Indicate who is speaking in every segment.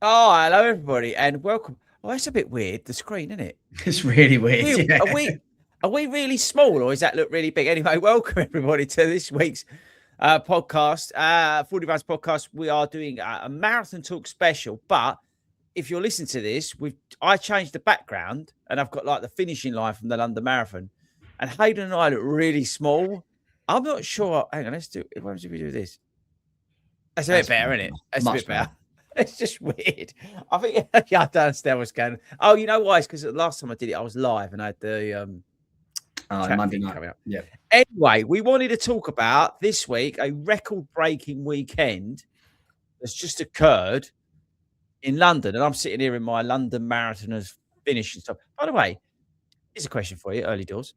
Speaker 1: Oh, hello everybody, and welcome. Oh, that's a bit weird. The screen, isn't it?
Speaker 2: It's really weird.
Speaker 1: We
Speaker 2: Yeah.
Speaker 1: are we really small, or does that look really big? Anyway, welcome everybody to this week's podcast, 40 Runs podcast. We are doing a marathon talk special, but if you're listening to this, I changed the background, and I've got like the finishing line from the London Marathon, and Hayden and I look really small. I'm not sure. Hang on, let's do. What if we do this? That's a bit
Speaker 2: That's
Speaker 1: better, isn't it? That's a
Speaker 2: much
Speaker 1: bit better.
Speaker 2: better.
Speaker 1: It's just weird. I think yeah, I don't understand what's going on. Oh, you know why? It's because the last time I did it, I was live and I had the chat
Speaker 2: Monday
Speaker 1: thing
Speaker 2: night.
Speaker 1: coming up.
Speaker 2: Yeah.
Speaker 1: Anyway, we wanted to talk about this week a record-breaking weekend that's just occurred in London, and I'm sitting here in my London Marathoners finish and stuff. By the way, here's a question for you, early doors.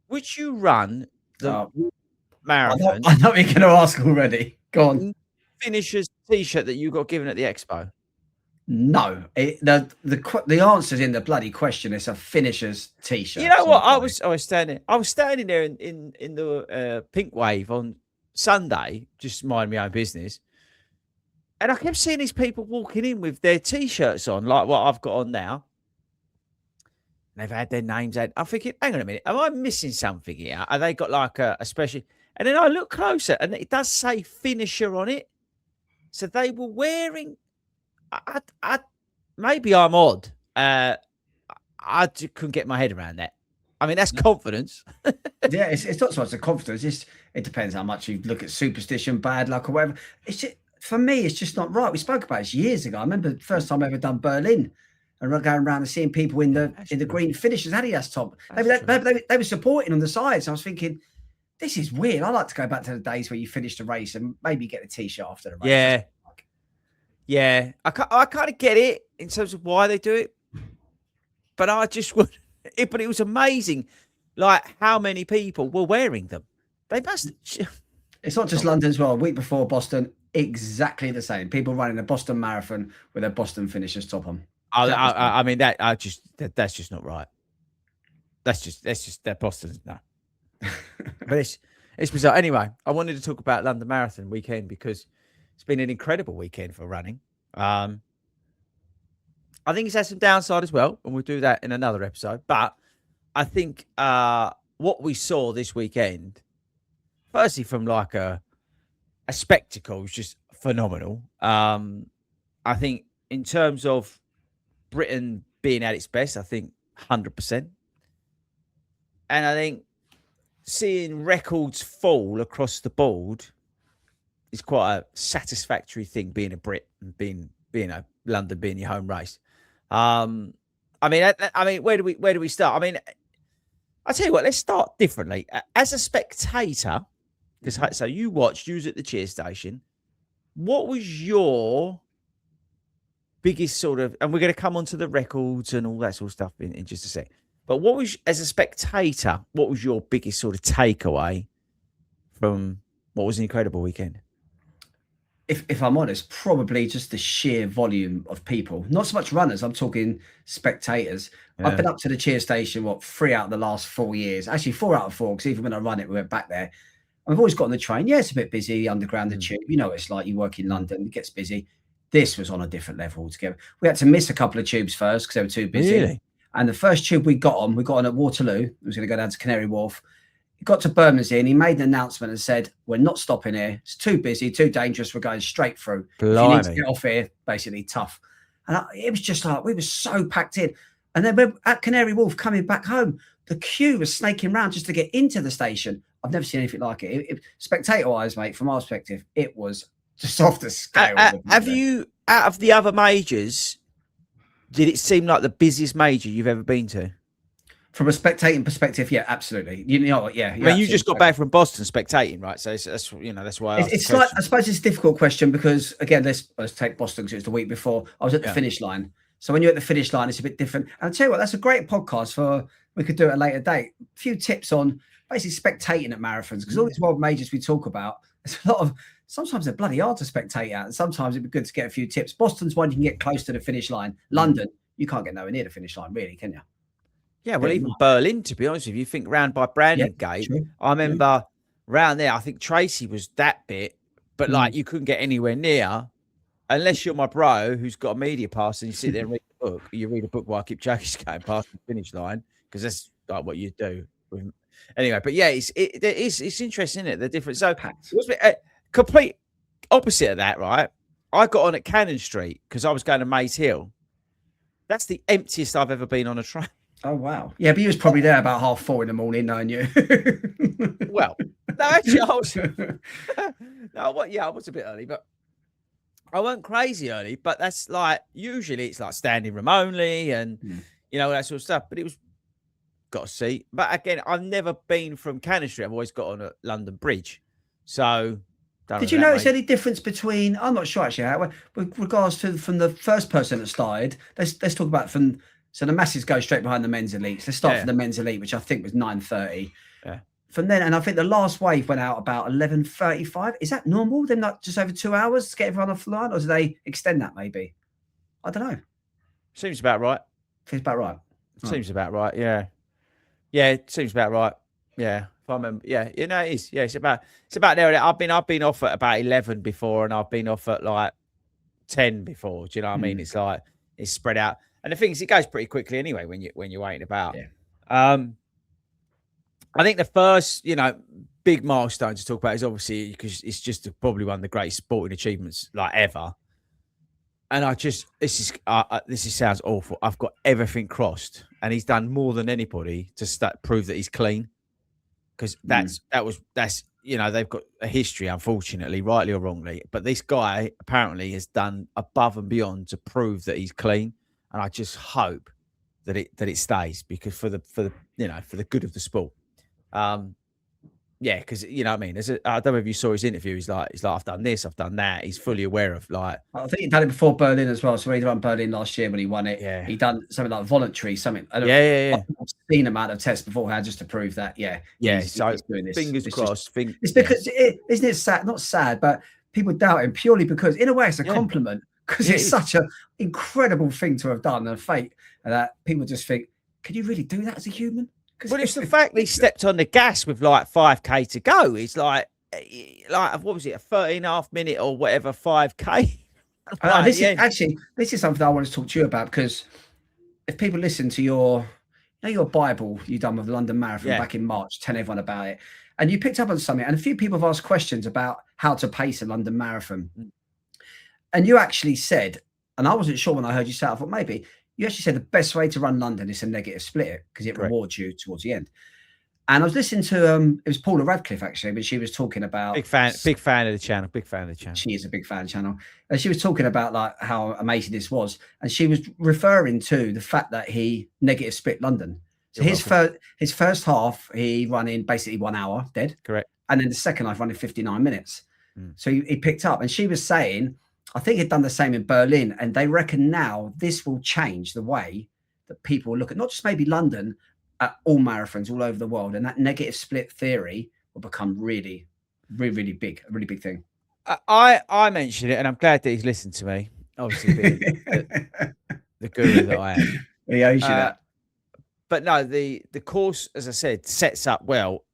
Speaker 1: Would you run the
Speaker 2: I
Speaker 1: marathon
Speaker 2: know what you're going to ask already. Go on.
Speaker 1: finishers T-shirt that you got given at the expo?
Speaker 2: No, the answer's in the bloody question. It's a finisher's t-shirt.
Speaker 1: You know what? I was standing there in the pink wave on Sunday, just mind my own business, and I kept seeing these people walking in with their T-shirts on, like what I've got on now. And they've had their names out. I'm thinking, hang on a minute, am I missing something here? Are they got like a special? And then I look closer, and it does say finisher on it. So they were wearing. I maybe I'm odd. I just couldn't get my head around that. I mean, that's confidence.
Speaker 2: Yeah, it's not so much the confidence. It depends how much you look at superstition, bad luck, or whatever. It's just, for me, it's just not right. We spoke about this years ago. I remember the first time I ever done Berlin, and going around and seeing people in the green finishers Adidas top. They were supporting on the sides. I was thinking, this is weird. I like to go back to the days where you finished a race and maybe get a t-shirt after the race.
Speaker 1: Yeah. Yeah, I kind of get it in terms of why they do it, but I just would. But it was amazing, like how many people were wearing them. They must.
Speaker 2: It's not just London as well. A week before Boston, exactly the same. People running a Boston Marathon with their Boston finishers top on.
Speaker 1: I mean that's just not right. That's just that Boston. No, but it's bizarre. Anyway, I wanted to talk about London Marathon weekend because it's been an incredible weekend for running. I think it's had some downside as well, and we'll do that in another episode. But I think what we saw this weekend, firstly from like a spectacle, was just phenomenal. I think in terms of Britain being at its best, I think 100%. And I think seeing records fall across the board is quite a satisfactory thing, being a Brit and being London being your home race. I mean, where do we start? I mean, I tell you what, let's start differently. As a spectator, because so you was at the cheer station. What was your biggest sort of? And we're going to come on to the records and all that sort of stuff in just a sec. But what was, as a spectator, what was your biggest sort of takeaway from what was an incredible weekend?
Speaker 2: If I'm honest, probably just the sheer volume of people. Not so much runners. I'm talking spectators. Yeah. I've been up to the cheer station, 3 out of the last 4 years. Actually, 4 out of 4, because even when I run it, we went back there. And we've always got on the train. Yeah, it's a bit busy, the underground, the tube. You know, it's like you work in London, it gets busy. This was on a different level altogether. We had to miss a couple of tubes first because they were too busy. Really? And the first tube we got on at Waterloo. It was going to go down to Canary Wharf. He got to Bermondsey and he made an announcement and said, we're not stopping here. It's too busy, too dangerous. We're going straight through. If you need to get off here, basically tough. And it was just like, we were so packed in. And then we're at Canary Wharf coming back home, the queue was snaking around just to get into the station. I've never seen anything like it. Spectator-wise, mate, from our perspective, it was just off the scale.
Speaker 1: Have you, out of the other majors, did it seem like the busiest major you've ever been to?
Speaker 2: From a spectating perspective, yeah, absolutely. You know what? Yeah.
Speaker 1: I mean, you just got back from Boston spectating, right? So that's why
Speaker 2: it's like, I suppose it's a difficult question because, again, let's take Boston because it was the week before. I was at the finish line. So when you're at the finish line, it's a bit different. And I'll tell you what, that's a great podcast for, we could do at a later date. A few tips on basically spectating at marathons, because all these world majors we talk about, there's a lot of, sometimes they're bloody hard to spectate at, and sometimes it'd be good to get a few tips. Boston's one you can get close to the finish line. London, you can't get nowhere near the finish line, really, can you?
Speaker 1: Yeah, well, even Berlin, to be honest with you, think round by Brandon Gate. True. I remember round there, I think Tracy was that bit, but like you couldn't get anywhere near unless you're my bro who's got a media pass and you sit there and read a book. You read a book while Kipchoge's going past the finish line because that's like what you do. Anyway, but yeah, it's interesting, isn't it? The difference. So it
Speaker 2: Packed.
Speaker 1: was a complete opposite of that, right? I got on at Cannon Street because I was going to Maze Hill. That's the emptiest I've ever been on a train.
Speaker 2: Oh wow. Yeah, but you was probably there about 4:30 in the morning, knowing you.
Speaker 1: Well, no, actually, I was. I was a bit early, but I weren't crazy early. But that's like usually it's like standing room only and all that sort of stuff. But it was got a seat. But again, I've never been from Cannon Street. I've always got on at London Bridge. So
Speaker 2: did you notice any difference between? I'm not sure actually. How, with regards to from the first person that started, let's talk about from. So the masses go straight behind the men's elites. Let's start from the men's elite, which I think was 9:30.
Speaker 1: Yeah.
Speaker 2: From then, and I think the last wave went out about 11:35. Is that normal? Then not just over 2 hours to get everyone off the line, or do they extend that? Maybe. I don't know.
Speaker 1: Seems about right.
Speaker 2: Seems about right.
Speaker 1: Seems about right. Yeah. Yeah, it seems about right. Yeah, if I remember. Yeah, it is. Yeah, it's about there. I've been off at about 11 before, and I've been off at like 10 before. Do you know what I mean? It's like it's spread out. And the thing is, it goes pretty quickly anyway when you're waiting about.
Speaker 2: Yeah.
Speaker 1: I think the first, big milestone to talk about is obviously because it's just probably one of the greatest sporting achievements like ever. And this sounds awful. I've got everything crossed, and he's done more than anybody to prove that he's clean. Because that's they've got a history, unfortunately, rightly or wrongly. But this guy apparently has done above and beyond to prove that he's clean. And I just hope that it stays because for the good of the sport. Yeah, because you know what I mean. I don't know if you saw his interview. He's like, I've done this, I've done that. He's fully aware of like.
Speaker 2: I think he done it before Berlin as well. So he done Berlin last year when he won it.
Speaker 1: Yeah.
Speaker 2: He done something like voluntary, something.
Speaker 1: Yeah.
Speaker 2: Obscene amount of tests beforehand just to prove that. Yeah.
Speaker 1: So
Speaker 2: he's doing this.
Speaker 1: Fingers crossed.
Speaker 2: It's because isn't it sad? Not sad, but people doubt him purely because, in a way, it's a compliment because it's such an incredible thing to have done and a feat that people just think, can you really do that as a human?
Speaker 1: Well, it's the fact that he stepped on the gas with like 5K to go. It's like what was it, a 13.5 minute or whatever 5K?
Speaker 2: This is something I want to talk to you about because if people listen to your Bible you done with the London Marathon back in March, tell everyone about it, and you picked up on something, and a few people have asked questions about how to pace a London Marathon, and you actually said, and I wasn't sure when I heard you say it, I thought maybe. You actually said the best way to run London is a negative split it because it rewards you towards the end. And I was listening to it was Paula Radcliffe actually, when she was talking about
Speaker 1: big fan of the channel.
Speaker 2: She is a big fan of the channel, and she was talking about like how amazing this was, and she was referring to the fact that he negative split London. So his first half he run in basically 1 hour dead,
Speaker 1: correct,
Speaker 2: and then the second half running 59 minutes. So he picked up, and she was saying, I think he'd done the same in Berlin, and they reckon now this will change the way that people look at not just maybe London, at all marathons all over the world, and that negative split theory will become really, really, really big, a really big thing.
Speaker 1: I mentioned it, and I'm glad that he's listened to me. Obviously, being the guru that I am.
Speaker 2: He owes you that.
Speaker 1: But no, the course, as I said, sets up well.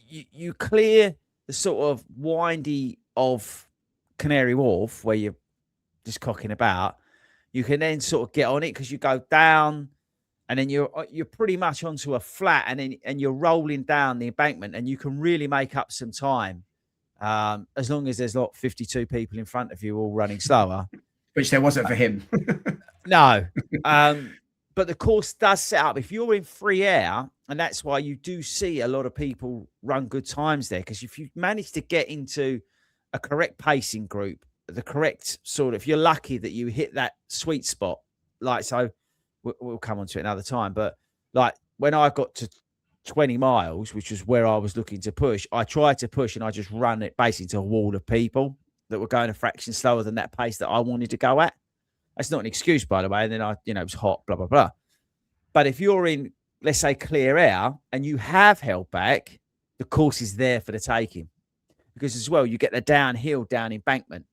Speaker 1: You clear the sort of windy of Canary Wharf where you're just cocking about. You can then sort of get on it because you go down, and then you're pretty much onto a flat, and you're rolling down the embankment, and you can really make up some time as long as there's not 52 people in front of you all running slower,
Speaker 2: which there wasn't for him.
Speaker 1: No. But the course does set up if you're in free air, and that's why you do see a lot of people run good times there, because if you manage to get into a correct pacing group, the correct sort of, if you're lucky that you hit that sweet spot, like, so we'll come on to it another time, but like when I got to 20 miles, which was where I was looking to push, I tried to push and I just ran it basically to a wall of people that were going a fraction slower than that pace that I wanted to go at. That's not an excuse, by the way. And then it was hot, blah, blah, blah. But if you're in, let's say, clear air and you have held back, the course is there for the taking. Because as well, you get the downhill, down embankment,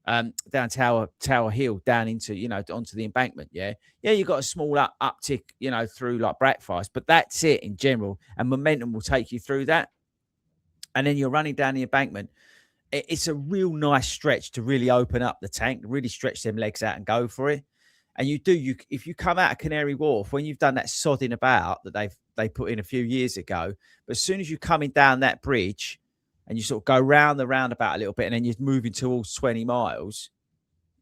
Speaker 1: down Tower Hill, down into, onto the embankment. Yeah. You've got a small uptick, through like Blackfriars, but that's it in general. And momentum will take you through that. And then you're running down the embankment. it's a real nice stretch to really open up the tank, really stretch them legs out and go for it. And if you come out of Canary Wharf, when you've done that sodding about that they put in a few years ago, but as soon as you're coming down that bridge and you sort of go round the roundabout a little bit and then you're moving towards 20 miles,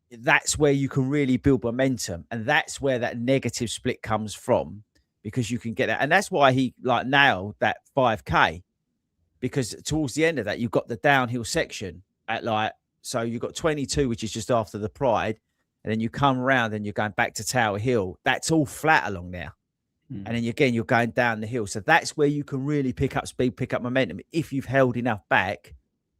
Speaker 1: that's where you can really build momentum. And that's where that negative split comes from, because you can get that. And that's why he like nailed that 5K, because towards the end of that, you've got the downhill section at so you've got 22, which is just after the Pride. And then you come around and you're going back to Tower Hill. That's all flat along there. And then again, you're going down the hill. So that's where you can really pick up speed, pick up momentum, if you've held enough back,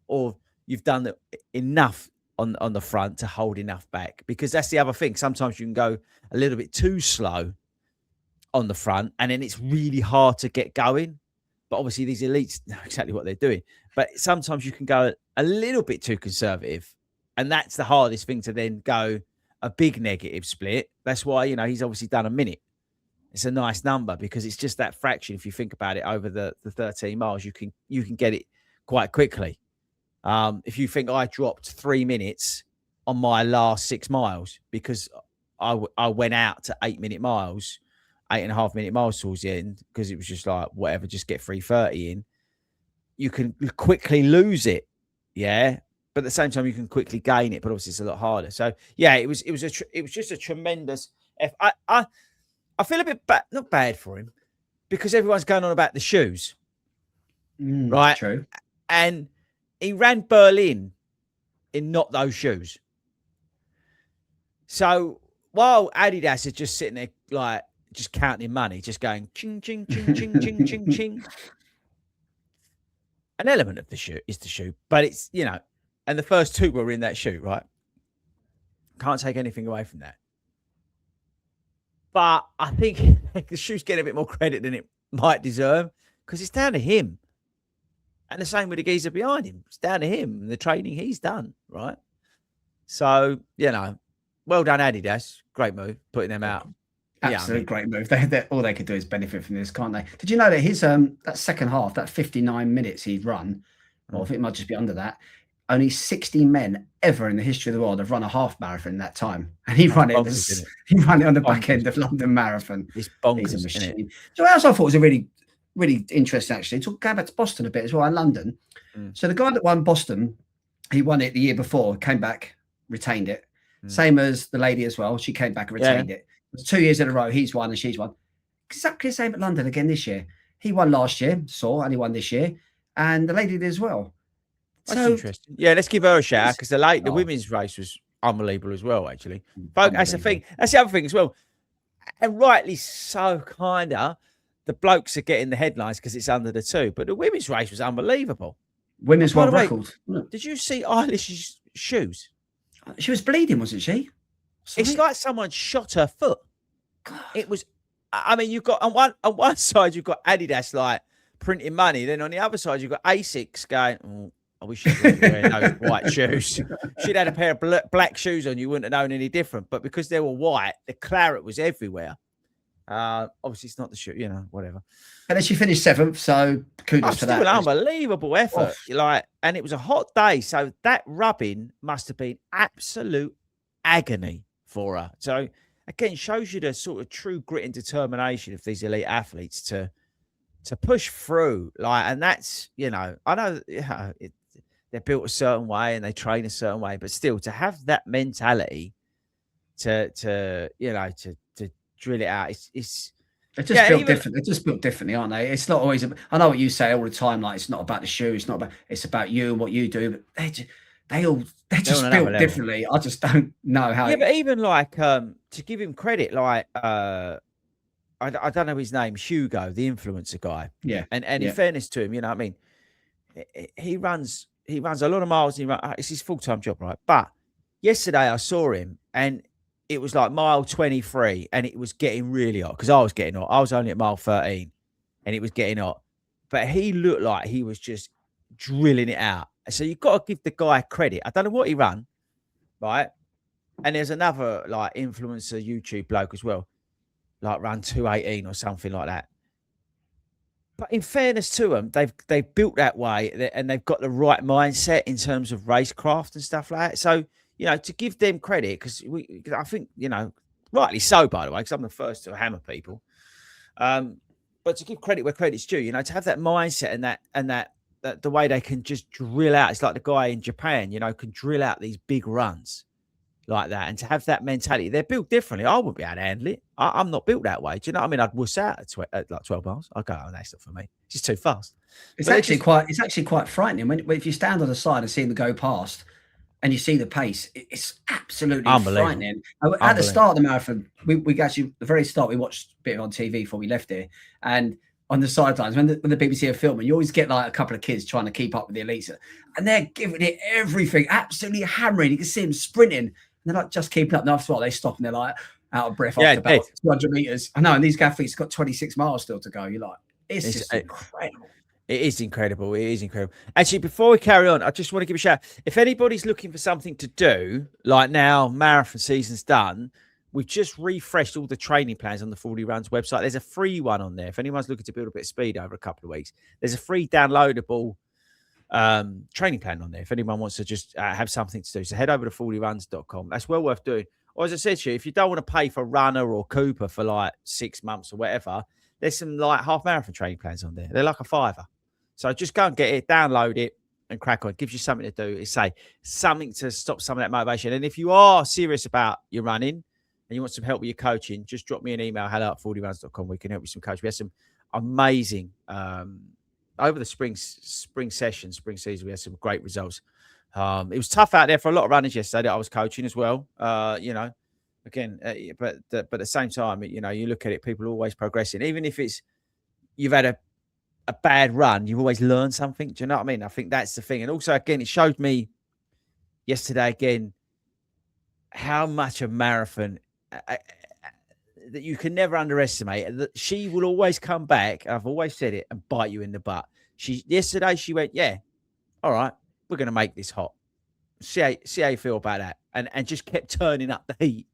Speaker 1: or you've done enough on the front to hold enough back. Because that's the other thing. Sometimes you can go a little bit too slow on the front, and then it's really hard to get going. But obviously these elites know exactly what they're doing. But sometimes you can go a little bit too conservative. And that's the hardest thing, to then go a big negative split. That's why, he's obviously done a minute. It's a nice number, because it's just that fraction. If you think about it, over the 13 miles, you can get it quite quickly. If you think I dropped 3 minutes on my last 6 miles, because I went out to 8-minute miles, 8.5-minute miles towards the end, because it was just like, whatever, just get 3:30 in, you can quickly lose it. Yeah. But at the same time, you can quickly gain it, but obviously it's a lot harder. So yeah, it was just a tremendous. I feel a bit not bad for him, because everyone's going on about the shoes, right?
Speaker 2: True.
Speaker 1: And he ran Berlin in not those shoes. So while Adidas is just sitting there, like, just counting money, just going ching ching ching ching ching ching ching. An element of the shoe is the shoe, but it's and the first 2 were in that shoe, right? Can't take anything away from that. But I think the shoe's getting a bit more credit than it might deserve, because it's down to him. And the same with the geezer behind him. It's down to him and the training he's done, right? So, well done, Adidas. Great move, putting them out.
Speaker 2: Absolute great move. They all they could do is benefit from this, can't they? Did you know that his that second half, that 59 minutes he'd run, or I think it might just be under that, only 60 men ever in the history of the world have run a half marathon in that time, and he ran it on the back end of London Marathon.
Speaker 1: It's bonkers.
Speaker 2: He's a machine. So what else I thought was a really, really interesting, actually. Going back to Boston a bit as well, in London. So the guy that won Boston, he won it the year before, came back, retained it. Same as the lady as well. She came back and retained it. It was 2 years in a row. He's won and she's won. Exactly the same at London again this year. He won last year, and he won this year, and the lady did as well.
Speaker 1: That's interesting. Yeah, let's give her a shout out, because the women's race was unbelievable as well, actually. But that's the thing. That's the other thing as well. And rightly so, kinda. The blokes are getting the headlines because it's under the 2, but the women's race was unbelievable.
Speaker 2: Women's world record.
Speaker 1: Did you see Eilish's shoes?
Speaker 2: She was bleeding, wasn't she?
Speaker 1: Sorry? It's like someone shot her foot. God. It was. I mean, you've got on one side you've got Adidas like printing money, then on the other side you've got Asics going, oh, I wish she'd been wearing those white shoes. She'd had a pair of black shoes on, you wouldn't have known any different. But because they were white, the claret was everywhere. Obviously, it's not the shoe, whatever.
Speaker 2: And then she finished 7th, so kudos for that.
Speaker 1: An unbelievable effort. And it was a hot day, so that rubbing must have been absolute agony for her. So again, shows you the sort of true grit and determination of these elite athletes to push through. And that's I know they're built a certain way and they train a certain way, but still to have that mentality to drill it out, it's
Speaker 2: they're just built different. They're just built differently, aren't they? It's not always. I know what you say all the time. Like, it's not about the shoe. It's about you and what you do. But they're just built differently. I just don't know how.
Speaker 1: Yeah, but even to give him credit, I don't know his name, Hugo, the influencer guy.
Speaker 2: Yeah.
Speaker 1: And in fairness to him, I mean, he runs a lot of miles. It's his full-time job, right? But yesterday I saw him, and it was like mile 23, and it was getting really hot, because I was getting hot. I was only at mile 13, and it was getting hot. But he looked like he was just drilling it out. So you've got to give the guy credit. I don't know what he ran, right? And there's another influencer YouTube bloke as well, ran 2:18 or something like that. But in fairness to them, they've built that way, and they've got the right mindset in terms of racecraft and stuff like that. So, to give them credit, because I think, rightly so, by the way, because I'm the first to hammer people. But to give credit where credit's due, to have that mindset and that the way they can just drill out. It's like the guy in Japan, can drill out these big runs like that, and to have that mentality. They're built differently. I wouldn't be able to handle it. I'm not built that way. Do you know what I mean? I'd wuss out at like 12 miles. I'd go, oh, that's not for me. It's just too fast.
Speaker 2: It's actually quite frightening when if you stand on the side and see them go past and you see the pace. It's absolutely frightening. At the start of the marathon, we actually, the very start, we watched a bit on TV before we left here, and on the sidelines, when the BBC are filming, you always get like a couple of kids trying to keep up with the elites, and they're giving it everything, absolutely hammering. You can see them sprinting. They're like just keeping up. And after a while, they stop and they're like out of breath after about 200 meters. I know, and these athletes got 26 miles still to go. You're like, it's just incredible.
Speaker 1: It is incredible. It is incredible. Actually, before we carry on, I just want to give a shout. If anybody's looking for something to do, like now marathon season's done, we've just refreshed all the training plans on the 40 Runs website. There's a free one on there. If anyone's looking to build a bit of speed over a couple of weeks, there's a free downloadable training plan on there if anyone wants to just have something to do. So head over to fordyruns.com. That's well worth doing. Or as I said to you, if you don't want to pay for Runner or Cooper for like 6 months or whatever, there's some like half marathon training plans on there. They're like a $5. So just go and get it, download it, and crack on. It gives you something to do. It's something to stop some of that motivation. And if you are serious about your running and you want some help with your coaching, just drop me an email, hello@fordyruns.com. We can help you some coaching. We had some amazing over the spring season, we had some great results. It was tough out there for a lot of runners yesterday that I was coaching as well. Again, but at the same time, you look at it, people are always progressing. Even if you've had a bad run, you've always learned something. Do you know what I mean? I think that's the thing. And also, again, it showed me yesterday again how much a marathon that you can never underestimate. That she will always come back. I've always said it, and bite you in the butt. Yesterday she went, yeah, all right, we're going to make this hot. See how you feel about that, and just kept turning up the heat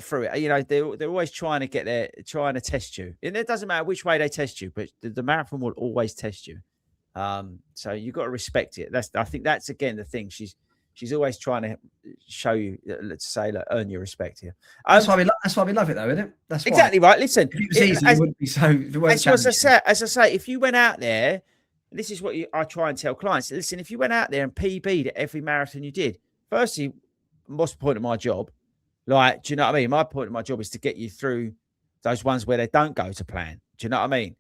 Speaker 1: through it. They're always trying to test you, and it doesn't matter which way they test you, but the marathon will always test you. So you've got to respect it. I think that's again the thing. She's always trying to show you, let's say, earn your respect here.
Speaker 2: That's why we love it, though, isn't it? That's
Speaker 1: exactly right. Listen,
Speaker 2: if it was easy, it wouldn't be so.
Speaker 1: As I say, if you went out there, this is what I try and tell clients. Listen, if you went out there and PB'd at every marathon you did, firstly, what's the point of my job? Like, do you know what I mean? My point of my job is to get you through those ones where they don't go to plan. Do you know what I mean?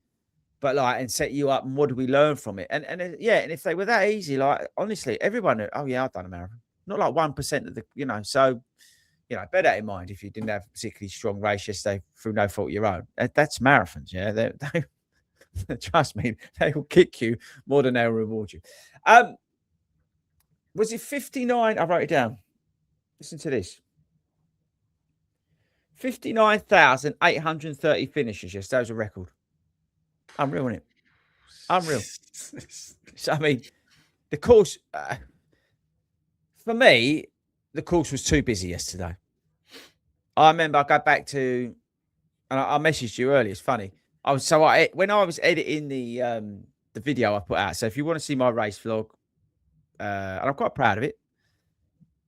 Speaker 1: But and set you up, and what do we learn from it? And if they were that easy, honestly, everyone, oh yeah, I've done a marathon. Not like 1% of the, so, bear that in mind if you didn't have a particularly strong race yesterday through no fault of your own. That's marathons, yeah. They trust me, they will kick you more than they'll reward you. Was it 59? I wrote it down. Listen to this. 59,830 finishes yesterday. That was a record. Unreal, isn't it? Unreal. So, I mean, the course, for me, the course was too busy yesterday. I remember I go back to, and I messaged you earlier. It's funny. When I was editing the video I put out. So if you want to see my race vlog, and I'm quite proud of it,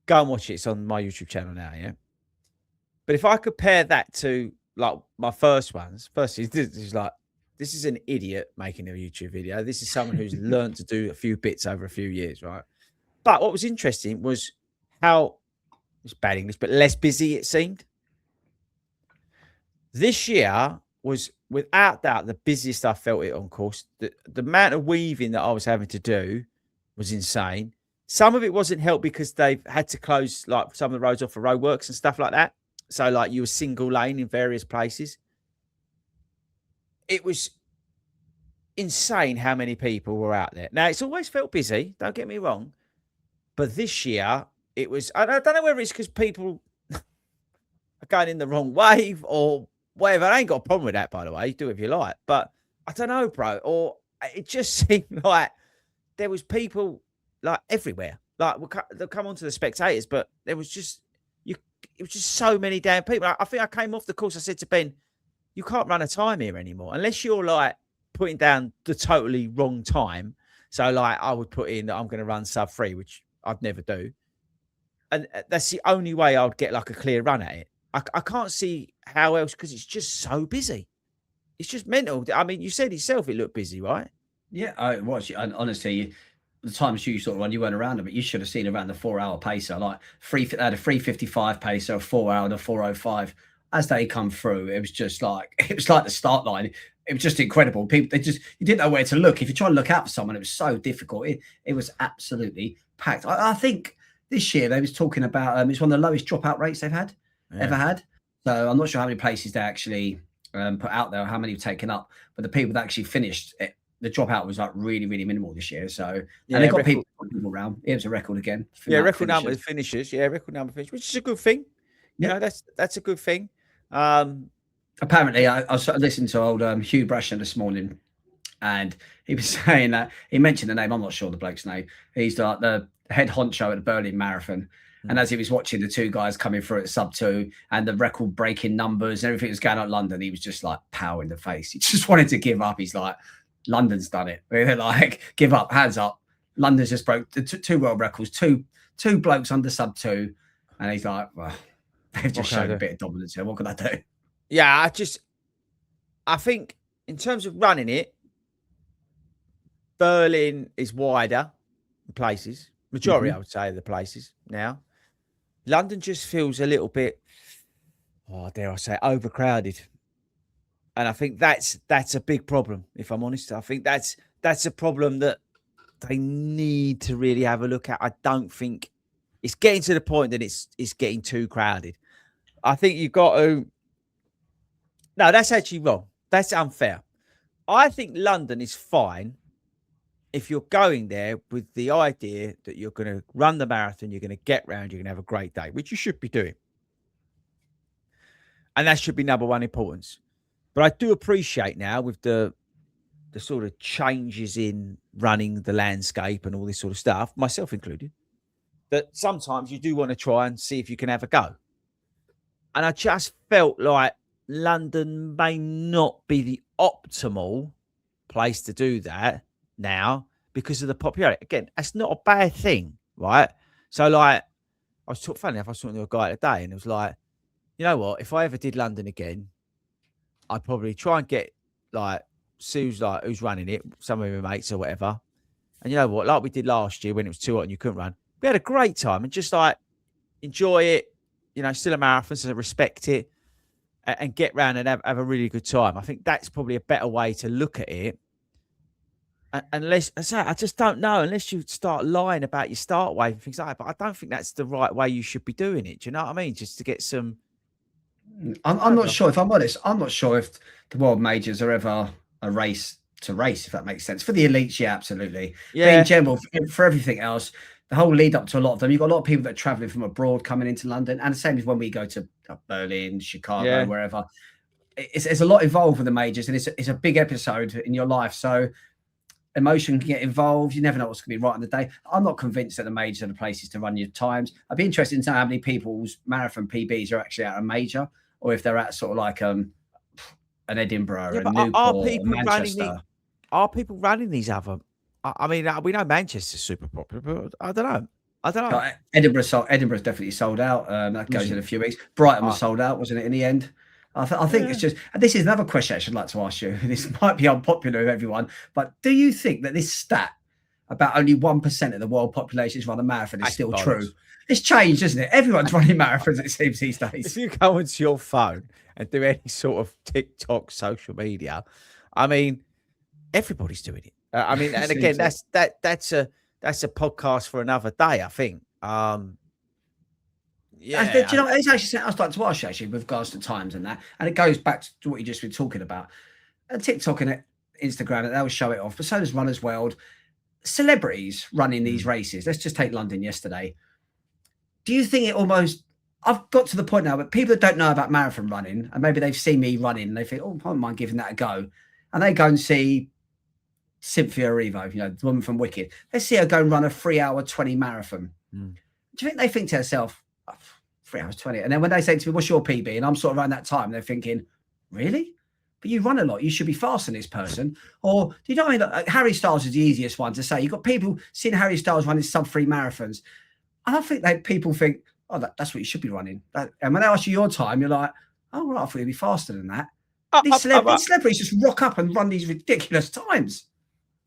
Speaker 1: go and watch it. It's on my YouTube channel now. Yeah. But if I compare that to like my first ones, firstly, this is an idiot making a YouTube video. This is someone who's learned to do a few bits over a few years, right? But what was interesting was how, it's bad English, but less busy it seemed. This year was without doubt the busiest I felt it on course. The amount of weaving that I was having to do was insane. Some of it wasn't helped because they've had to close like some of the roads off for roadworks and stuff like that. So like you were single lane in various places. It was insane how many people were out there. Now, it's always felt busy, don't get me wrong. But this year, it was, I don't know whether it's because people are going in the wrong wave or whatever. I ain't got a problem with that, by the way. Do if you like. But I don't know, bro. Or it just seemed like there was people like everywhere. Like they'll come onto the spectators, but there was just, it was just so many damn people. I think I came off the course. I said to Ben, you can't run a time here anymore unless you're like putting down the totally wrong time. So like I would put in that I'm going to run sub 3, which I'd never do. And that's the only way I would get like a clear run at it. I can't see how else, because it's just so busy. It's just mental. I mean, you said yourself it looked busy, right?
Speaker 2: Yeah, it was. And honestly, the times you sort of run, you weren't around it, but you should have seen around the 4 hour pacer, like they had a 3:55 pacer, a 4 hour, and a 4:05. As they come through, it was just like it was like the start line. It was just incredible. People, you didn't know where to look. If you try and look out for someone, it was so difficult. It was absolutely packed. I think this year they was talking about it's one of the lowest dropout rates they've had ever had. So I'm not sure how many places they actually put out there, or how many have taken up, but the people that actually finished it, the dropout was like really, really minimal this year. So, and they got people around. It was a record again.
Speaker 1: Record number of finishes. Yeah, record number of finishes, which is a good thing. You know, that's a good thing.
Speaker 2: Apparently, I was listening to old Hugh Brasher this morning, and he was saying that he mentioned the name. I'm not sure the bloke's name. He's like the head honcho at the Berlin Marathon. And as he was watching the two guys coming through at sub 2 and the record breaking numbers and everything was going on in London, he was just like pow in the face. He just wanted to give up. He's like, London's done it. They're like, give up, hands up. London's just broke the two world records, two blokes under sub 2. And he's like, well, they've just shown a bit of dominance here. What can I do?
Speaker 1: Yeah, I think in terms of running it, Berlin is wider in places. Majority, I would say, of the places now. London just feels a little bit, dare I say, overcrowded. And I think that's a big problem, if I'm honest. I think that's a problem that they need to really have a look at. I don't think it's getting to the point that it's getting too crowded. I think you've got to... No, that's actually wrong. That's unfair. I think London is fine if you're going there with the idea that you're going to run the marathon, you're going to get round, you're going to have a great day, which you should be doing. And that should be number one importance. But I do appreciate now, with the sort of changes in running the landscape and all this sort of stuff, myself included, that sometimes you do want to try and see if you can have a go. And I just felt like London may not be the optimal place to do that now because of the popularity. Again, that's not a bad thing, right? So like, I was funny enough, I was talking to a guy today and it was like, you know what, if I ever did London again, I'd probably try and get like who's running it, some of my mates or whatever. And you know what, like we did last year when it was too hot and you couldn't run, we had a great time and just like enjoy it, you know, still a marathon, so respect it and get round and have a really good time. I think that's probably a better way to look at it. Unless, I just don't know, unless you start lying about your start wave and things like that. But I don't think that's the right way you should be doing it. Do you know what I mean? Just to get some...
Speaker 2: I'm not sure, if I'm honest, I'm not sure if the world majors are ever a race to race, if that makes sense. For the elites, yeah, absolutely. Yeah. But in general, for everything else, the whole lead up to a lot of them, you've got a lot of people that are traveling from abroad coming into London. And the same as when we go to Berlin, Chicago, wherever. It's a lot involved with the majors, and it's a big episode in your life. So emotion can get involved. You never know what's going to be right on the day. I'm not convinced that the majors are the places to run your times. I'd be interested to know how many people's marathon PBs are actually at a major, or if they're at sort of like an Edinburgh, a Newport, Manchester.
Speaker 1: Are people running these other? I mean, we know Manchester's super popular, but I don't know.
Speaker 2: Edinburgh's definitely sold out. That goes in a few weeks. Brighton was sold out, wasn't it, in the end? I think it's just, and this is another question I should like to ask you. This might be unpopular with everyone, but do you think that this stat about only 1% of the world population is run a marathon is still true? It's changed, isn't it? Everyone's running marathons, it seems, these days.
Speaker 1: If you go into your phone and do any sort of TikTok, social media, I mean, everybody's doing it. I mean, and again, that's a podcast for another day, I think.
Speaker 2: Yeah, do you know, it's actually, I was like to ask you actually with regards to times and that, and it goes back to what you just been talking about. TikTok and Instagram, they'll show it off, but so does Runner's World. Celebrities running these races. Let's just take London yesterday. Do you think it almost? I've got to the point now, but people that don't know about marathon running, and maybe they've seen me running, and they think, "Oh, I don't mind giving that a go," and they go and see Cynthia Erivo, you know, the woman from Wicked. They see her go and run a 3-hour 20 marathon. Do you think they think to themselves, 3 hours 20? And then when they say to me, what's your PB? And I'm sort of around that time, they're thinking, really? but you run a lot. You should be faster than this person. Or, you know what I mean? Like, Harry Styles is the easiest one to say. You've got people seeing Harry Styles running sub-3 marathons. And I think people think, oh, that's what you should be running. And when they ask you your time, you're like, oh, right, I thought you'd be faster than that. These celebrities just rock up and run these ridiculous times.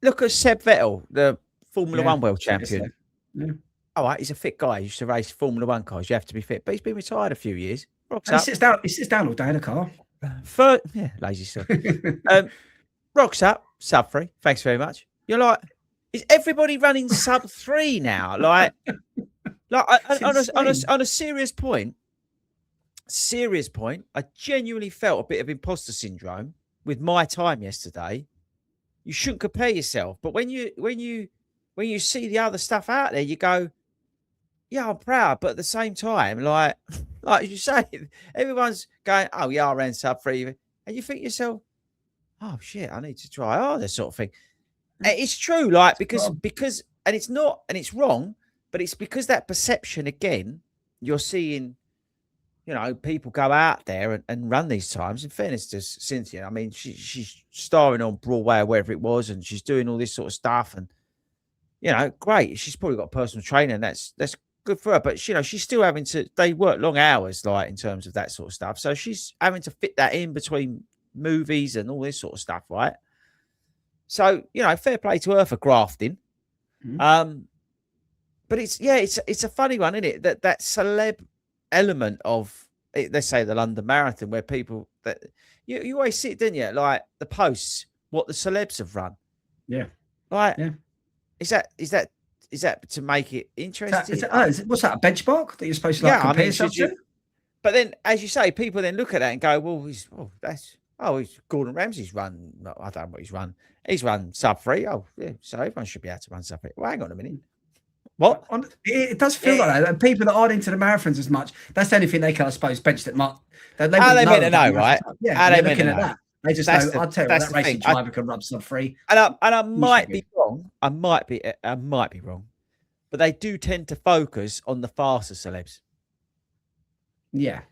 Speaker 1: Look at Seb Vettel, the Formula One world champion.
Speaker 2: Yeah.
Speaker 1: All right, he's a fit guy. He used to race Formula One cars. You have to be fit, but he's been retired a few years.
Speaker 2: He sits down all day in a car.
Speaker 1: Lazy stuff. Rocks up, sub-3. Thanks very much. You're like, is everybody running sub-3 now? Like on a serious point, I genuinely felt a bit of imposter syndrome with my time yesterday. You shouldn't compare yourself, but when you see the other stuff out there, you go, yeah, I'm proud, but at the same time, like you say, everyone's going, oh yeah, I ran sub-3, and you think to yourself, oh shit, I need to try harder, sort of thing. It's true, like because and it's not, and it's wrong, but it's because that perception again, you're seeing, you know, people go out there and run these times. In fairness to Cynthia, I mean, she's starring on Broadway or wherever it was, and she's doing all this sort of stuff, and you know, great. She's probably got a personal trainer, and that's good for her. But you know, she's still having to. They work long hours, like in terms of that sort of stuff. So she's having to fit that in between movies and all this sort of stuff, right? So you know, fair play to her for grafting. But it's a funny one, isn't it? That celeb element of, let's say, the London Marathon, where people that you always see it, didn't you? Like the posts, what the celebs have run.
Speaker 2: Yeah.
Speaker 1: Like, yeah. Is that to make it interesting?
Speaker 2: What's that, a benchmark that you're supposed to compare yourself to?
Speaker 1: But then, as you say, people then look at that and go, well, he's Gordon Ramsay's run. I don't know what he's run. He's run sub-3. Oh, yeah. So everyone should be able to run sub-3. Well, hang on a minute. What?
Speaker 2: It does feel like that. And people that aren't into the marathons as much, that's the only thing they can, I suppose, bench that much.
Speaker 1: How they meant to know, right?
Speaker 2: Yeah, how they meant to know. That. They just know, I'll tell you, that racing driver can run sub-3.
Speaker 1: And I might be wrong. I might be wrong. But they do tend to focus on the faster celebs.
Speaker 2: Yeah.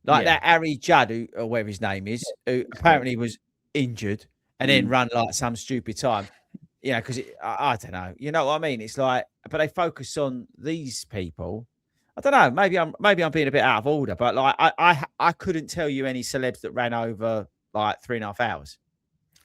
Speaker 1: Like that Harry Judd, or whatever his name is, who apparently was injured and then run like some stupid time. Yeah, because I don't know. You know what I mean? It's like, but they focus on these people. I don't know. Maybe I'm being a bit out of order, but like I couldn't tell you any celebs that ran over like 3.5 hours.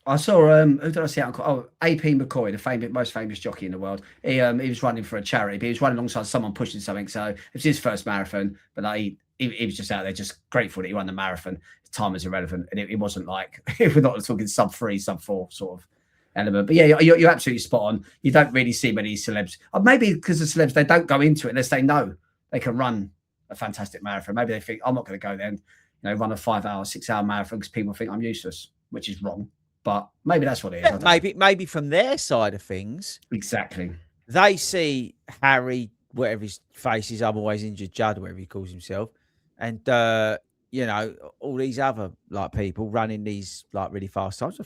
Speaker 2: I saw who did I see? AP McCoy, the most famous jockey in the world. He was running for a charity, but he was running alongside someone pushing something. So it was his first marathon, but he was just out there, just grateful that he won the marathon. The time was irrelevant, and it wasn't like, if we're not talking sub-3, sub-4 sort of element. But yeah, you're absolutely spot on. You don't really see many celebs. Maybe because the celebs, they don't go into it unless they know they can run a fantastic marathon. Maybe they think, I'm not going to go then, run a 5-hour, 6-hour marathon because people think I'm useless, which is wrong. But maybe that's what it is.
Speaker 1: Yeah, maybe from their side of things,
Speaker 2: exactly.
Speaker 1: They see Harry, whatever his face is, otherwise injured Judd, whatever he calls himself, and all these other like people running these like really fast times.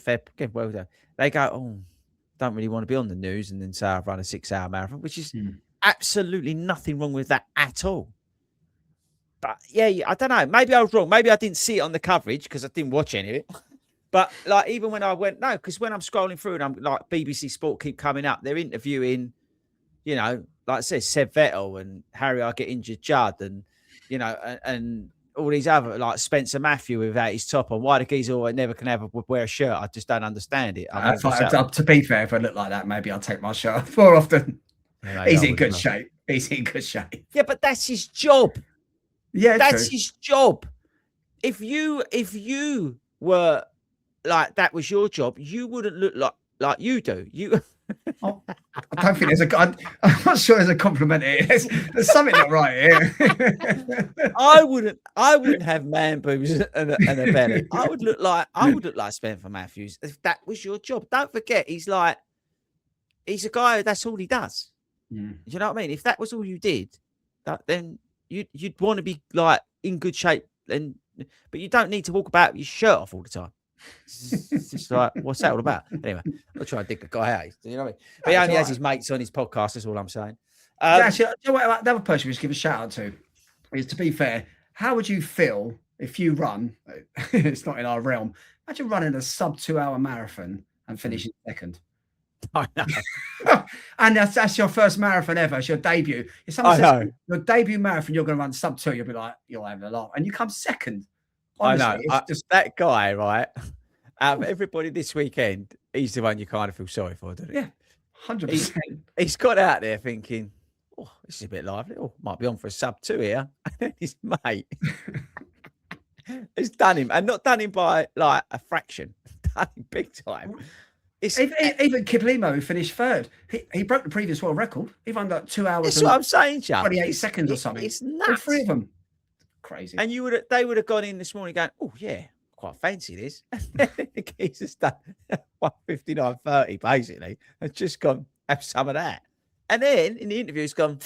Speaker 1: Well done. They go, oh, don't really want to be on the news, and then say I've run a 6-hour marathon, which is absolutely nothing wrong with that at all. But yeah, I don't know. Maybe I was wrong. Maybe I didn't see it on the coverage because I didn't watch any of it. But like, even when I went, no, because when I'm scrolling through and I'm like, BBC Sport keep coming up, they're interviewing, like I said, Seb Vettel and Harry I Get Injured Judd, and and all these other, like Spencer Matthew without his top on. Why the geezer never can wear a shirt? I just don't understand it.
Speaker 2: To be fair, if I look like that, maybe I'll take my shirt off more often. Yeah, he's in good shape. He's in good shape.
Speaker 1: Yeah, but that's his job.
Speaker 2: Yeah,
Speaker 1: that's his job. If you were like that was your job, you wouldn't look like you do.
Speaker 2: I don't think I'm not sure there's a compliment here. There's something not right here.
Speaker 1: I wouldn't have man boobs and a belly. I would look like Spencer Matthews if that was your job. Don't forget, he's a guy. That's all he does. You know what I mean? If that was all you did, then you'd want to be like in good shape, but you don't need to walk about with your shirt off all the time. It's just like, what's that all about? Anyway, I'll try and dig the guy out. You know what I mean? But he only has his mates on his podcast. That's all I'm saying.
Speaker 2: Actually, you know what, another person we should give a shout out to is, to be fair, how would you feel if you run? It's not in our realm. Imagine running a sub 2 hour marathon and finishing second.
Speaker 1: I know.
Speaker 2: And that's your first marathon ever. It's your debut. If someone says your debut marathon, you're going to run sub 2, you'll be like, you're having a laugh. And you come second. Honestly,
Speaker 1: I know.
Speaker 2: it's just
Speaker 1: that guy, right? Out of everybody this weekend, he's the one you kind of feel sorry for, doesn't he?
Speaker 2: Yeah, 100%.
Speaker 1: He's got out there thinking, oh, this is a bit lively. Oh, might be on for a sub 2 here. And then his mate has done him, and not done him by like a fraction, done him big time.
Speaker 2: Even Kiplimo, who finished third, he broke the previous world record. He ran like 2 hours.
Speaker 1: That's what I'm saying, Chuck.
Speaker 2: 28 seconds or something.
Speaker 1: It's nuts.
Speaker 2: All three of them. Crazy.
Speaker 1: And they would have gone in this morning going, oh yeah, quite fancy this. And then the geezer's done 1:59:30 basically, and just gone, have some of that. And then in the interview, he's gone,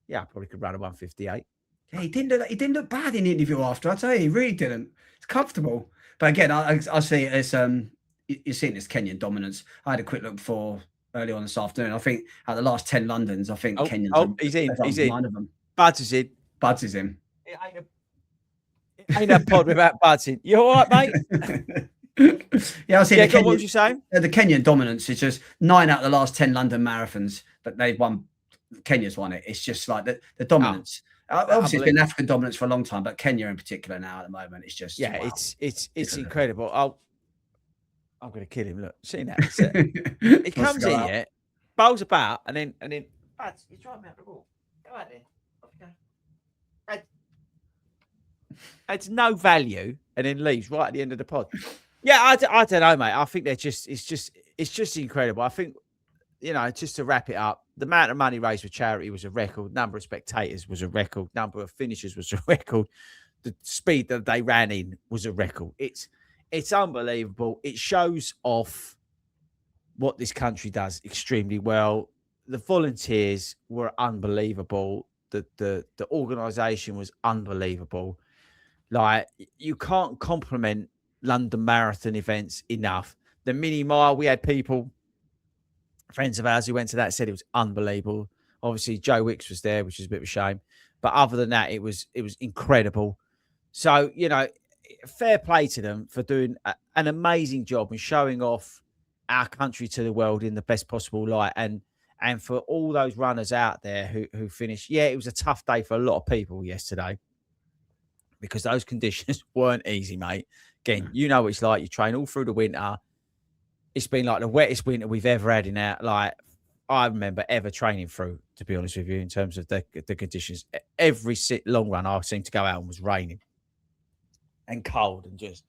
Speaker 1: yeah, I probably could run a 1:58.
Speaker 2: Yeah, he didn't look bad in the interview after. I tell you, he really didn't. It's comfortable. But again, I see it as you're seeing this Kenyan dominance. I had a quick look for early on this afternoon. I think out of the last 10 Londons, I think Kenyans.
Speaker 1: Oh, he's in.
Speaker 2: 9 of them.
Speaker 1: Buds is in.
Speaker 2: Buds is in.
Speaker 1: It ain't a pod without Buds in. You all right, mate?
Speaker 2: Yeah, I see.
Speaker 1: Yeah, what was you saying?
Speaker 2: The Kenyan dominance is just 9 out of the last 10 London marathons that they've won. Kenya's won it. It's just like the dominance. Obviously, it's been African dominance for a long time, but Kenya in particular now at the moment, it's just
Speaker 1: wow. It's incredible. I'm going to kill him. Look, see that? He comes in, yeah, bowls about, and then Buds, you try me out the ball. Go out there. Off you go. Adds no value, and then leaves right at the end of the pod. Yeah, I don't know, mate. I think it's just incredible. I think, you know, just to wrap it up, the amount of money raised for charity was a record. Number of spectators was a record. Number of finishers was a record. The speed that they ran in was a record. It's unbelievable. It shows off what this country does extremely well. The volunteers were unbelievable. The organisation was unbelievable. Like, you can't compliment London Marathon events enough. The mini mile, we had people, friends of ours who went to that, said it was unbelievable. Obviously, Joe Wicks was there, which is a bit of a shame. But other than that, it was incredible. So, you know, fair play to them for doing an amazing job and showing off our country to the world in the best possible light. And for all those runners out there who finished, yeah, it was a tough day for a lot of people yesterday, because those conditions weren't easy, mate. Again, you know what it's like. You train all through the winter. It's been like the wettest winter we've ever had in our, like, I remember ever training through, to be honest with you, in terms of the conditions. Every long run I seemed to go out and was raining and cold and just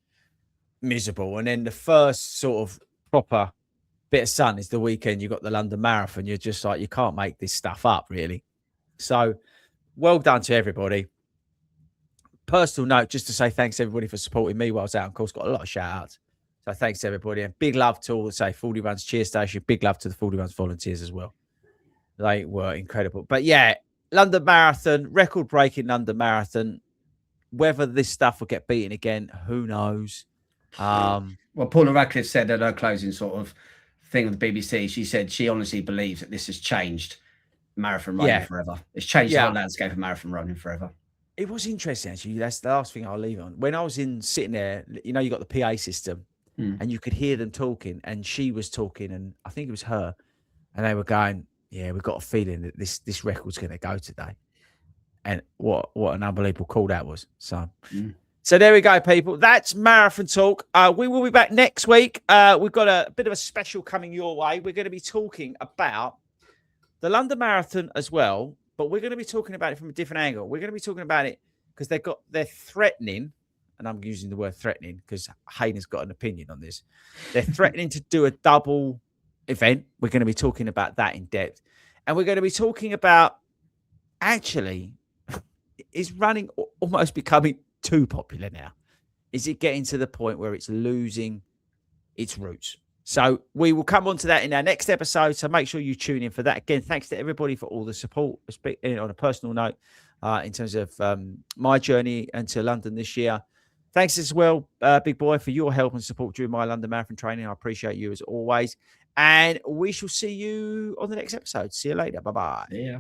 Speaker 1: miserable. And then the first sort of proper bit of sun is the weekend. You got the London Marathon. You're just like, you can't make this stuff up, really. So well done to everybody. Personal note, just to say thanks to everybody for supporting me while I was out. Of course, got a lot of shout outs. So thanks to everybody, and big love to all the FORDY Runs cheer station. Big love to the FORDY Runs volunteers as well. They were incredible. But yeah, London Marathon, record breaking London Marathon. Whether this stuff will get beaten again, who knows?
Speaker 2: Well, Paula Radcliffe said at her closing sort of thing on the BBC, she said she honestly believes that this has changed marathon running forever. It's changed the whole landscape of marathon running forever.
Speaker 1: It was interesting, actually. That's the last thing I'll leave on. When I was sitting there, you know, you got the PA system and you could hear them talking, and she was talking, and I think it was her, and they were going, yeah, we've got a feeling that this record's going to go today. And what an unbelievable call that was. So there we go, people. That's Marathon Talk. We will be back next week. We've got a bit of a special coming your way. We're going to be talking about the London Marathon as well, but we're going to be talking about it from a different angle. We're going to be talking about it because they're threatening, and I'm using the word threatening because Hayden's got an opinion on this. They're threatening to do a double event. We're going to be talking about that in depth. And we're going to be talking about, actually, is running almost becoming too popular now? Is it getting to the point where it's losing its roots? So we will come on to that in our next episode. So make sure you tune in for that. Again, thanks to everybody for all the support. On a personal note, in terms of my journey into London this year. Thanks as well, Big Boy, for your help and support during my London Marathon training. I appreciate you as always. And we shall see you on the next episode. See you later. Bye-bye.
Speaker 2: Yeah.